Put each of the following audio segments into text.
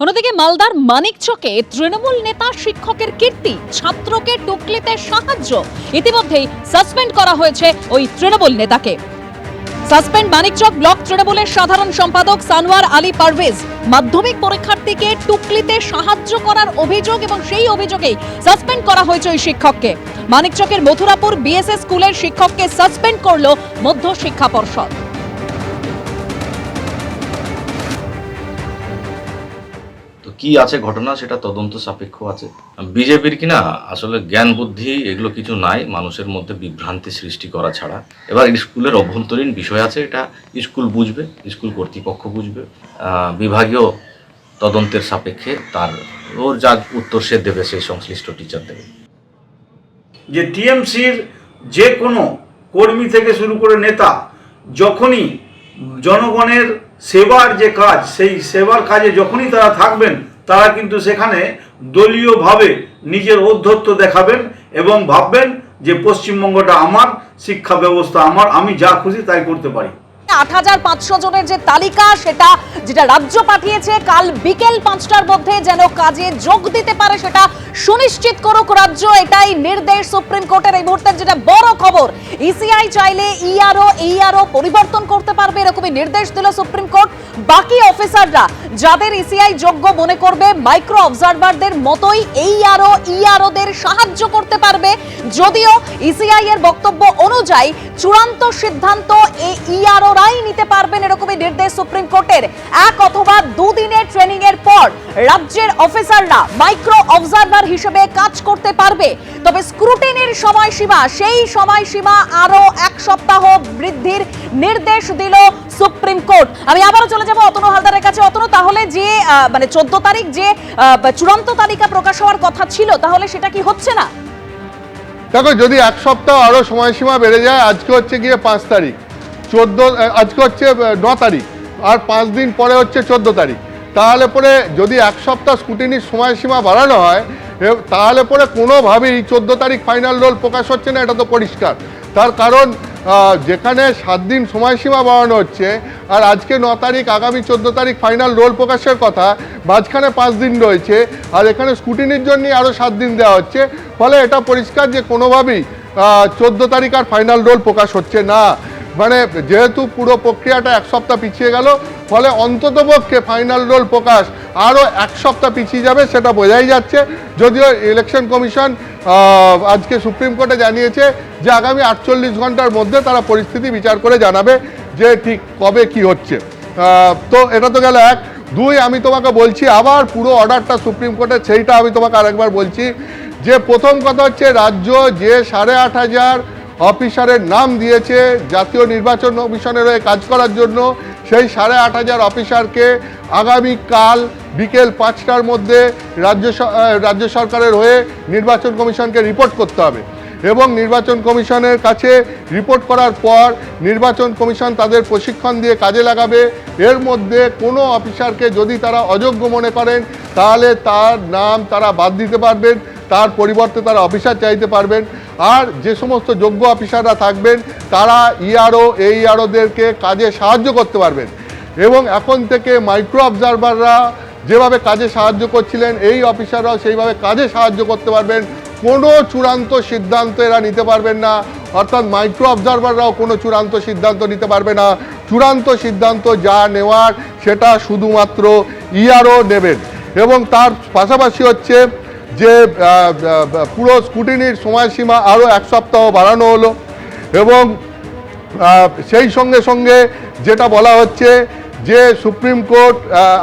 অন্যদিকে মালদার মানিকচকে তৃণমূল নেতা শিক্ষকের কীর্তি, ছাত্রকে টুকলিতে সাহায্য, ইতিমধ্যেই সাসপেন্ড করা হয়েছে ওই তৃণমূল নেতাকে। সাসপেন্ড মানিকচক ব্লক তৃণমূলের সাধারণ সম্পাদক সানোয়ার আলী পারভেজ। মাধ্যমিক পরীক্ষার্থীকে টুকলিতে সাহায্য করার অভিযোগ এবং সেই অভিযোগেই সাসপেন্ড করা হয়েছে ওই শিক্ষককে। মানিকচকের মথুরাপুর বিএসএস স্কুলের শিক্ষককে সাসপেন্ড করল মধ্য শিক্ষা পর্ষদ। কি আছে ঘটনা সেটা তদন্ত সাপেক্ষ আছে। বিজেপির কিনা আসলে জ্ঞান বুদ্ধি এগুলো কিছু নাই, মানুষের মধ্যে বিভ্রান্তি সৃষ্টি করা ছাড়া। এবার স্কুলের অভ্যন্তরীণ বিষয় আছে, এটা স্কুল বুঝবে, স্কুল কর্তৃপক্ষ বুঝবে, বিভাগীয় তদন্তের সাপেক্ষে তার ওর যা উত্তর সে দেবে, সেই সংশ্লিষ্ট টিচার দেবে। যে টিএমসির যে কোনো কর্মী থেকে শুরু করে নেতা যখনই জনগণের সেবার যে কাজ, সেই সেবার কাজে যখনই তারা থাকবেন, তারা কিন্তু সেখানে দলীয়ভাবে নিজের ঔদ্ধত্য দেখাবেন এবং ভাববেন যে পশ্চিমবঙ্গটা আমার, শিক্ষা ব্যবস্থা আমার, আমি যা খুশি তাই করতে পারি। ৮৫০০ জনের যে তালিকা, সেটা যেটা রাজ্য পাঠিয়েছে, কাল বিকেল ৫টার মধ্যে যেন কাজে যোগ দিতে পারে সেটা সুনিশ্চিত করুক রাজ্য, এটাই নির্দেশ সুপ্রিম কোর্টের। এই মুহূর্তের যেটা বড় খবর, ইসিআই চাইলে ইআরও পরিবর্তন করতে পারবে, এরকমই নির্দেশ দিল সুপ্রিম কোর্ট। বাকি অফিসাররা যাদের ইসিআই যোগ্য মনে করবে, মাইক্রো অবজারভারদের মতোই ইআরওদের সাহায্য করতে পারবে। যদিও ইসিআই এর বক্তব্য অনুযায়ী চূড়ান্ত সিদ্ধান্ত ইআরওরাই নিতে পারবেন, এরকমই নির্দেশ সুপ্রিম কোর্টের। 1 অথবা 2 দিনের ট্রেনিং এর পর রাজ্যের অফিসাররা মাইক্রো অবজারভার হিসেবে কাজ করতে পারবে। তবে স্ক্রুটিনির সময়সীমা, সেই সময়সীমা আরো 1 সপ্তাহ বৃদ্ধির নির্দেশ দিল সুপ্রিম কোর্ট। আমি আবারও চলে যাব অতনু হালদারের কাছে। অতনু, তাহলে যে 14 তারিখ যে চূড়ান্ত তালিকা প্রকাশ হওয়ার কথা ছিল, তাহলে সেটা কি হচ্ছে না? দেখো, যদি 1 সপ্তাহ আরো সময়সীমা বেড়ে যায়, আজকে হচ্ছে গিয়ে 5 তারিখ, আজকে হচ্ছে 9 তারিখ, আর 5 দিন পরে হচ্ছে 14 তারিখ, তাহলে পরে যদি 1 সপ্তাহ স্কুটিনির সময়সীমা বাড়ানো হয়, তাহলে পরে কোনোভাবেই 14 তারিখ ফাইনাল রোল প্রকাশ হচ্ছে না, এটা তো পরিষ্কার। তার কারণ যেখানে 7 দিন সময়সীমা বাড়ানো হচ্ছে, আর আজকে 9 তারিখ, আগামী 14 তারিখ ফাইনাল রোল প্রকাশের কথা, মাঝখানে 5 দিন রয়েছে, আর এখানে স্কুটিনির জন্যই আরও 7 দিন দেওয়া হচ্ছে। ফলে এটা পরিষ্কার যে কোনোভাবেই 14 তারিখ আর ফাইনাল রোল প্রকাশ হচ্ছে না। মানে যেহেতু পুরো প্রক্রিয়াটা 1 সপ্তাহ পিছিয়ে গেল, ফলে অন্ততপক্ষে ফাইনাল রোল প্রকাশ আরও 1 সপ্তাহ পিছিয়ে যাবে, সেটা বোঝাই যাচ্ছে। যদিও ইলেকশন কমিশন আজকে সুপ্রিম কোর্টে জানিয়েছে যে আগামী 48 ঘন্টার মধ্যে তারা পরিস্থিতি বিচার করে জানাবে যে ঠিক কবে কি হচ্ছে। তো এটা তো গেল 1। 2, আমি তোমাকে বলছি আবার পুরো অর্ডারটা সুপ্রিম কোর্টের, সেইটা আমি তোমাকে আরেকবার বলছি যে প্রথম কথা হচ্ছে, রাজ্য যে 8500 অফিসারের নাম দিয়েছে জাতীয় নির্বাচন কমিশনের হয়ে কাজ করার জন্য, সেই 8500 অফিসারকে আগামীকাল বিকেল 5টার মধ্যে রাজ্য সরকারের হয়ে নির্বাচন কমিশনকে রিপোর্ট করতে হবে। এবং নির্বাচন কমিশনের কাছে রিপোর্ট করার পর নির্বাচন কমিশন তাদের প্রশিক্ষণ দিয়ে কাজে লাগাবে। এর মধ্যে কোনো অফিসারকে যদি তারা অযোগ্য মনে করেন, তাহলে তার নাম তারা বাদ দিতে পারবেন, তার পরিবর্তে তারা অফিসার চাইতে পারবেন। আর যে সমস্ত যোগ্য অফিসাররা থাকবেন, তারা ইআরওদেরকে কাজে সাহায্য করতে পারবেন। এবং এখন থেকে মাইক্রো অবজারভাররা যেভাবে কাজে সাহায্য করছিলেন, এই অফিসাররাও সেইভাবে কাজে সাহায্য করতে পারবেন। কোনো চূড়ান্ত সিদ্ধান্ত এরা নিতে পারবেন না, অর্থাৎ মাইক্রো অবজারভাররাও কোনো চূড়ান্ত সিদ্ধান্ত নিতে পারবে না। চূড়ান্ত সিদ্ধান্ত যা নেওয়ার, সেটা শুধুমাত্র ইআরও নেবেন। এবং তার পাশাপাশি হচ্ছে যে পুরো স্কুটিনির সময়সীমা আরও 1 সপ্তাহ বাড়ানো হলো। এবং সেই সঙ্গে সঙ্গে যেটা বলা হচ্ছে যে সুপ্রিম কোর্ট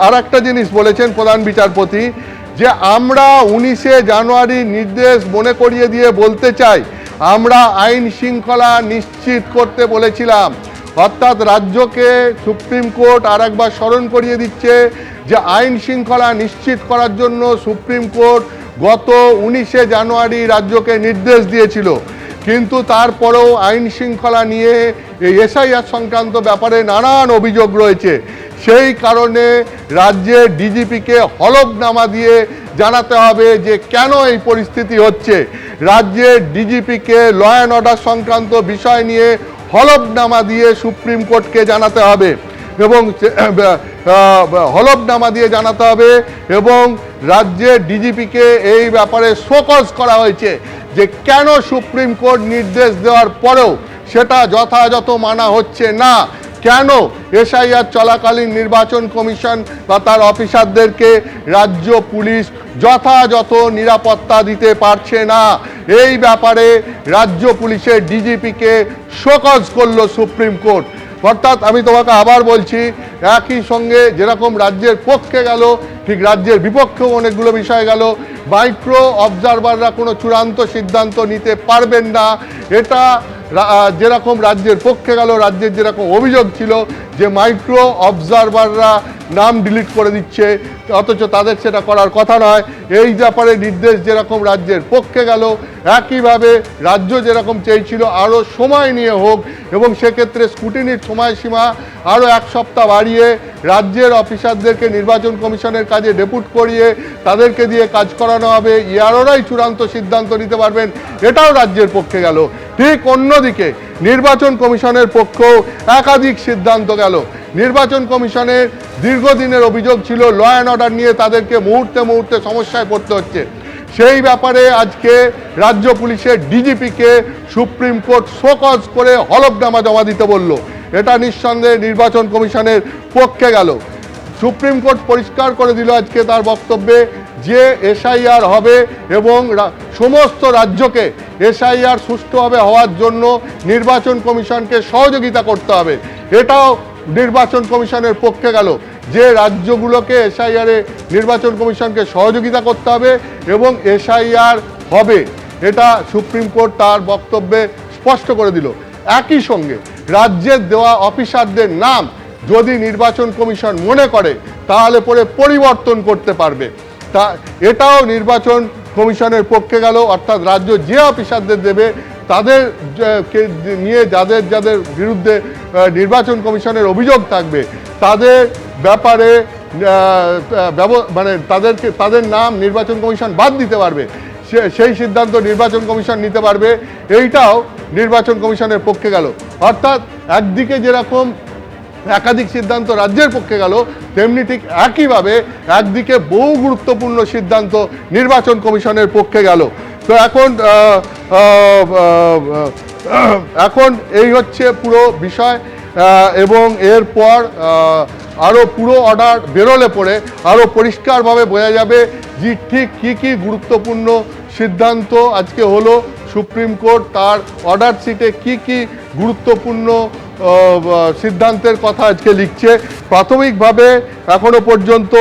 আর একটা জিনিস বলেছেন প্রধান বিচারপতি, যে আমরা 19শে জানুয়ারি নির্দেশ মনে করিয়ে দিয়ে বলতে চাই, আমরা আইন শৃঙ্খলা নিশ্চিত করতে বলেছিলাম। অর্থাৎ রাজ্যকে সুপ্রিম কোর্ট আর একবার স্মরণ করিয়ে দিচ্ছে যে আইন শৃঙ্খলা নিশ্চিত করার জন্য সুপ্রিম কোর্ট গত 19শে জানুয়ারি রাজ্যকে নির্দেশ দিয়েছিল। কিন্তু তারপরেও আইন শৃঙ্খলা নিয়ে এই এসআইআর সংক্রান্ত ব্যাপারে নানান অভিযোগ রয়েছে। সেই কারণে রাজ্যের ডিজিপিকে হলফনামা দিয়ে জানাতে হবে যে কেন এই পরিস্থিতি হচ্ছে। রাজ্যের ডিজিপিকে ল অ্যান্ড অর্ডার সংক্রান্ত বিষয় নিয়ে হলফনামা দিয়ে সুপ্রিম কোর্টকে জানাতে হবে। এবং হলফনামা দিয়ে জানাতে হবে এবং রাজ্যের ডিজিপিকে এই ব্যাপারে শোকজ করা হয়েছে যে কেন সুপ্রিম কোর্ট নির্দেশ দেওয়ার পরেও সেটা যথাযথ মানা হচ্ছে না, কেন এসআইআর চলাকালীন নির্বাচন কমিশন বা তার অফিসারদেরকে রাজ্য পুলিশ যথাযথ নিরাপত্তা দিতে পারছে না। এই ব্যাপারে রাজ্য পুলিশের ডিজিপিকে শোকজ করলো সুপ্রিম কোর্ট। অর্থাৎ আমি তোমাকে আবার বলছি, একই সঙ্গে যেরকম রাজ্যের পক্ষে গেল ঠিক রাজ্যের বিপক্ষেও অনেকগুলো বিষয় গেল। মাইক্রো অবজারভাররা কোনো চূড়ান্ত সিদ্ধান্ত নিতে পারবেন না, এটা যেরকম রাজ্যের পক্ষে গেল। রাজ্যের যেরকম অভিযোগ ছিল যে মাইক্রো অবজারভাররা নাম ডিলিট করে দিচ্ছে, অথচ তাদের সেটা করার কথা নয়, এই ব্যাপারে নির্দেশ যেরকম রাজ্যের পক্ষে গেল, একইভাবে রাজ্য যেরকম চেয়েছিল আরও সময় নিয়ে হোক এবং সেক্ষেত্রে স্কুটিনির সময়সীমা আরও 1 সপ্তাহ বাড়িয়ে রাজ্যের অফিসারদেরকে নির্বাচন কমিশনের কাজে ডেপুট করিয়ে তাদেরকে দিয়ে কাজ করানো হবে, ইয়ারোরাই চূড়ান্ত সিদ্ধান্ত নিতে পারবেন, এটাও রাজ্যের পক্ষে গেল। ঠিক অন্যদিকে নির্বাচন কমিশনের পক্ষেও একাধিক সিদ্ধান্ত গেল। নির্বাচন কমিশনের দীর্ঘদিনের অভিযোগ ছিল ল অ্যান্ড অর্ডার নিয়ে তাদেরকে মুহূর্তে মুহূর্তে সমস্যায় পড়তে হচ্ছে। সেই ব্যাপারে আজকে রাজ্য পুলিশের ডিজিপিকে সুপ্রিম কোর্ট শোকজ করে হলফনামা জমা দিতে বলল। এটা নিঃসন্দেহে নির্বাচন কমিশনের পক্ষে গেল। সুপ্রিম কোর্ট পরিষ্কার করে দিল আজকে তার বক্তব্যে যে এসআইআর হবে এবং সমস্ত রাজ্যকে এসআইআর সুষ্ঠুভাবে হওয়ার জন্য নির্বাচন কমিশনকে সহযোগিতা করতে হবে। এটাও নির্বাচন কমিশনের পক্ষে গেল যে রাজ্যগুলোকে এসআইআরে নির্বাচন কমিশনকে সহযোগিতা করতে হবে এবং এসআইআর হবে, এটা সুপ্রিম কোর্ট তার বক্তব্যে স্পষ্ট করে দিল। একই সঙ্গে রাজ্যের দেওয়া অফিসারদের নাম যদি নির্বাচন কমিশন মনে করে তাহলে পরে পরিবর্তন করতে পারবে, তা এটাও নির্বাচন কমিশনের পক্ষে গেল। অর্থাৎ রাজ্য যে অফিসারদের দেবে তাদের নিয়ে যাদের যাদের বিরুদ্ধে নির্বাচন কমিশনের অভিযোগ থাকবে তাদের ব্যাপারে মানে তাদের নাম নির্বাচন কমিশন বাদ দিতে পারবে, সেই সিদ্ধান্ত নির্বাচন কমিশন নিতে পারবে, এইটাও নির্বাচন কমিশনের পক্ষে গেল। অর্থাৎ একদিকে যেরকম একাধিক সিদ্ধান্ত রাজ্যের পক্ষে গেল, তেমনি ঠিক একইভাবে একদিকে বহু গুরুত্বপূর্ণ সিদ্ধান্ত নির্বাচন কমিশনের পক্ষে গেল। তো এখন এই হচ্ছে পুরো বিষয় এবং এরপর আরও পুরো অর্ডার বেরোলে পরে আরও পরিষ্কারভাবে বোঝা যাবে যে ঠিক কী গুরুত্বপূর্ণ সিদ্ধান্ত আজকে হলো। সুপ্রিম কোর্ট তার অর্ডার শিটে কী গুরুত্বপূর্ণ সিদ্ধান্তের কথা আজকে লিখছে। প্রাথমিকভাবে এখনো পর্যন্ত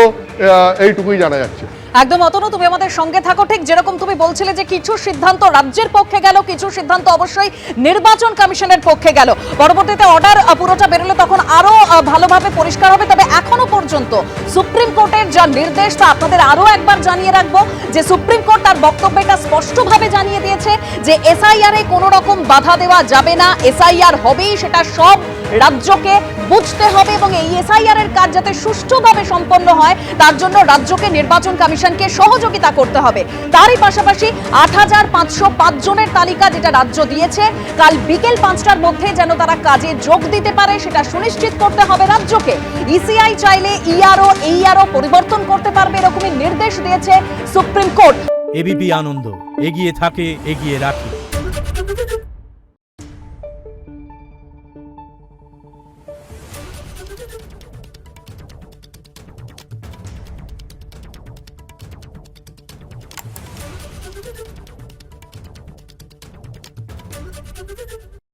এইটুকুই জানা যাচ্ছে। একদম অতনু, তুমি আমাদের সঙ্গে থাকো। ঠিক যেরকম তুমি বলছিলে যে কিছু সিদ্ধান্ত রাজ্যের পক্ষে গেল, কিছু সিদ্ধান্ত অবশ্যই নির্বাচন কমিশনের পক্ষে গেল, পরবর্তীতে অর্ডার পুরোটা বেরোলে তখন আরো ভালোভাবে পরিষ্কার হবে। তবে এখনো পর্যন্ত সুপ্রিম কোর্টের যা নির্দেশ তা আপনাদের আরো একবার জানিয়ে রাখবো যে সুপ্রিম কোর্ট তার বক্তব্যটা স্পষ্টভাবে জানিয়ে দিয়েছে যে এসআইআর এ কোনো রকম বাধা দেওয়া যাবে না, এসআইআর হবেই, সেটা সব রাজ্যকে বুঝতে হবে এবং এই এসআইআর এর কাজ যাতে সুষ্ঠুভাবে সম্পন্ন হয় তার জন্য রাজ্যকে নির্বাচন কমিশনকে সহযোগিতা করতে হবে। তারই পাশাপাশি ৮৫০৫ জনের তালিকা যেটা রাজ্য দিয়েছে, কাল বিকেল ৫টার মধ্যে যেন তারা কাজে যোগ দিতে পারে সেটা সুনিশ্চিত করতে হবে রাজ্যকে। ইসিআই চাইলে এইআরও পরিবর্তন করতে পারবে, এরকমই নির্দেশ দিয়েছে সুপ্রিম কোর্ট। এবিপি আনন্দ, এগিয়ে থাকে, এগিয়ে রাখে। Thank you.